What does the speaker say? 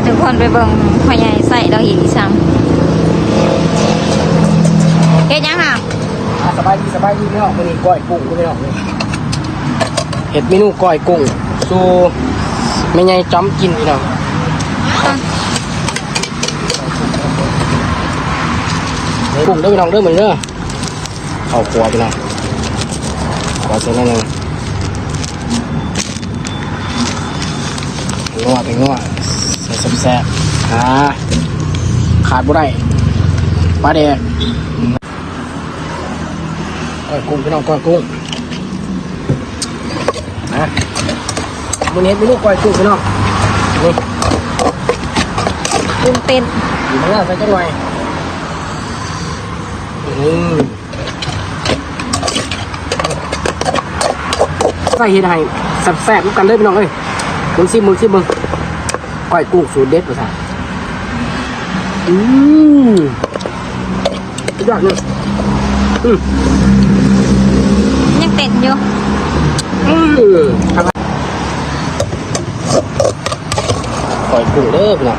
ทุกคนไปเบิ่งพ่อใหญ่ใส่เราอีกซ้ำเฮ็ดยังค่ะสบายดีพี่น้องวันนี้ก้อยกุ้งพี่น้องเห็ดเมนูก้อยกุ้งสู้ไม่ไงจ้ำกินพี่น้องกุ้งเด้อพี่น้องเด้อเหมือนเด้อเข้าครัวพี่น้องขอเส้นนิดนึงเป็นนัวใส่แซ่บขาดบ่ได้ปลาแดกก้อยกุ้งพี่น้องก้อยกุ้งมื้อนี้เมนูก้อยกุ้งพี่น้องนี่กุ้งเต้นอยู่ข้างล่างใส่จังหน่อยใส่เห็ดไห่แซ่บๆกันเลยพี่น้องเอ้ยมึงก้อยกุ้งสูตรเด็ดภาษายอดเลยยังเต้นอยู่ก้อยกุ้งเด้อพี่น้อง